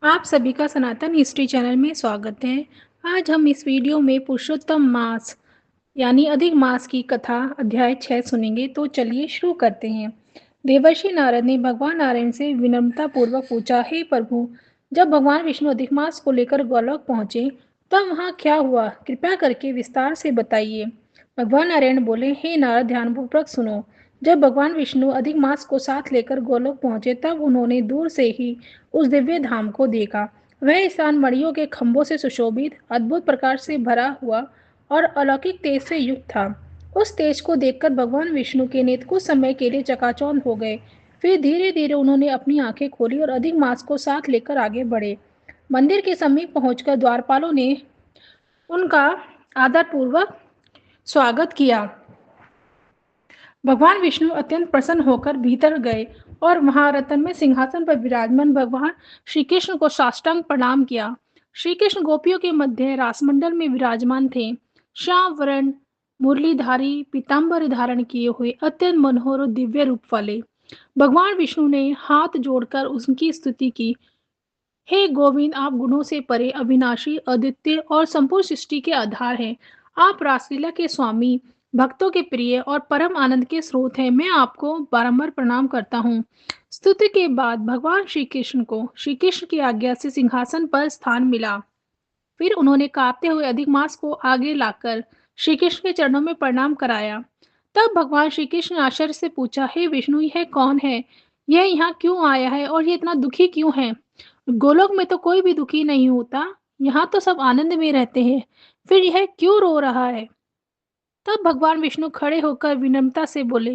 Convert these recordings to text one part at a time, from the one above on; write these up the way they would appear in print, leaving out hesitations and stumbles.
आप सभी का सनातन हिस्ट्री चैनल में स्वागत है। आज हम इस वीडियो में पुरुषोत्तम मास यानी अधिक मास की कथा अध्याय 6 सुनेंगे। तो चलिए शुरू करते हैं। देवर्षि नारद ने भगवान नारायण से विनम्रता पूर्वक पूछा, हे प्रभु, जब भगवान विष्णु अधिक मास को लेकर गोलोक पहुंचे तब वहां क्या हुआ, कृपया करके विस्तार से बताइए। भगवान नारायण बोले, हे नारद, ध्यानपूर्वक सुनो। जब भगवान विष्णु अधिक मास को साथ लेकर गोलोक पहुंचे तब उन्होंने दूर से ही उस दिव्य धाम को देखा। वह स्थान मणियों के खंभों से सुशोभित, अद्भुत प्रकाश से भरा हुआ और अलौकिक तेज से युक्त था। उस तेज को देखकर भगवान विष्णु के नेत्र कुछ समय के लिए चकाचौंध हो गए। फिर धीरे धीरे उन्होंने अपनी आंखें खोली और अधिक मास को साथ लेकर आगे बढ़े। मंदिर के समीप पहुंचकर द्वारपालों ने उनका आदरपूर्वक स्वागत किया। भगवान विष्णु अत्यंत प्रसन्न होकर भीतर गए और वहां रतन में सिंहासन पर विराजमान भगवान श्री कृष्ण को साष्टांग प्रणाम किया। श्री कृष्ण गोपियों के मध्य रासमंडल में विराजमान थे। श्याम वरण मुरलीधारी पीताम्बर धारण किए हुए अत्यंत मनोहर और दिव्य रूप वाले भगवान विष्णु ने हाथ जोड़कर उनकी स्तुति की। हे गोविंद, आप गुणों से परे, अविनाशी, अद्वितीय और संपूर्ण सृष्टि के आधार हैं। आप रासलीला के स्वामी, भक्तों के प्रिय और परम आनंद के स्रोत हैं। मैं आपको बारंबार प्रणाम करता हूँ। स्तुति के बाद भगवान श्री कृष्ण को श्री कृष्ण की आज्ञा से सिंहासन पर स्थान मिला। फिर उन्होंने कांपते हुए अधिक मास को आगे लाकर श्री कृष्ण के चरणों में प्रणाम कराया। तब भगवान श्री कृष्ण ने आश्चर्य से पूछा, हे विष्णु, यह कौन है? यह यहाँ क्यों आया है और ये इतना दुखी क्यों है? गोलोक में तो कोई भी दुखी नहीं होता, यहाँ तो सब आनंद में रहते हैं, फिर यह क्यों रो रहा है? तब भगवान विष्णु खड़े होकर विनम्रता से बोले,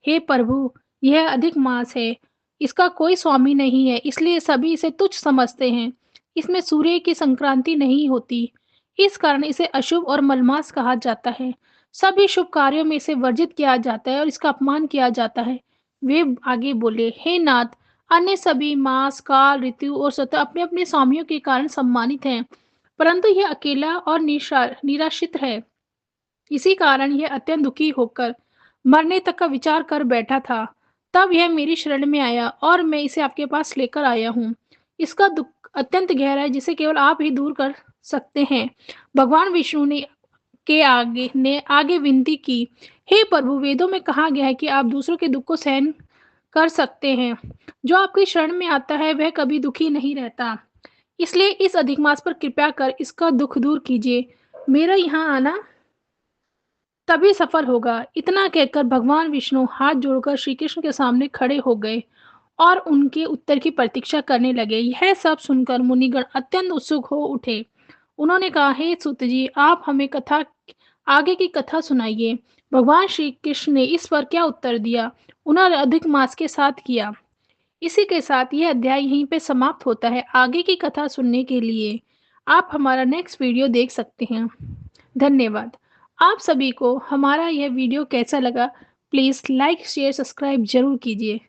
हे प्रभु, यह अधिक मास है, इसका कोई स्वामी नहीं है, इसलिए सभी इसे तुच्छ समझते हैं। इसमें सूर्य की संक्रांति नहीं होती, इस कारण इसे अशुभ और मलमास कहा जाता है। सभी शुभ कार्यों में इसे वर्जित किया जाता है और इसका अपमान किया जाता है। वे आगे बोले, हे नाथ, अन्य सभी मास, काल, ऋतु और सतह अपने अपने स्वामियों के कारण सम्मानित हैं, परंतु यह अकेला और निराश्रित है। इसी कारण यह अत्यंत दुखी होकर मरने तक का विचार कर बैठा था। तब यह मेरी शरण में आया और मैं इसे आपके पास लेकर आया हूँ। इसका दुख अत्यंत गहरा है, जिसे केवल आप ही दूर कर सकते हैं। भगवान विष्णु ने आगे विनती की, हे प्रभु, वेदों में कहा गया है कि आप दूसरों के दुख को सहन कर सकते हैं। जो आपकी शरण में आता है वह कभी दुखी नहीं रहता। इसलिए इस अधिक मास पर कृपया कर इसका दुख दूर कीजिए। मेरा यहाँ आना तभी सफल होगा। इतना कहकर भगवान विष्णु हाथ जोड़कर श्री कृष्ण के सामने खड़े हो गए और उनके उत्तर की प्रतीक्षा करने लगे। यह सब सुनकर मुनिगण अत्यंत उत्सुक हो उठे। उन्होंने कहा, हे सूत जी, आप हमें आगे की कथा सुनाइए। भगवान श्री कृष्ण ने इस पर क्या उत्तर दिया, उन्होंने अधिक मास के साथ किया। इसी के साथ यह अध्याय यहीं पे समाप्त होता है। आगे की कथा सुनने के लिए आप हमारा नेक्स्ट वीडियो देख सकते हैं। धन्यवाद। आप सभी को हमारा यह वीडियो कैसा लगा, प्लीज़ लाइक शेयर सब्सक्राइब जरूर कीजिए।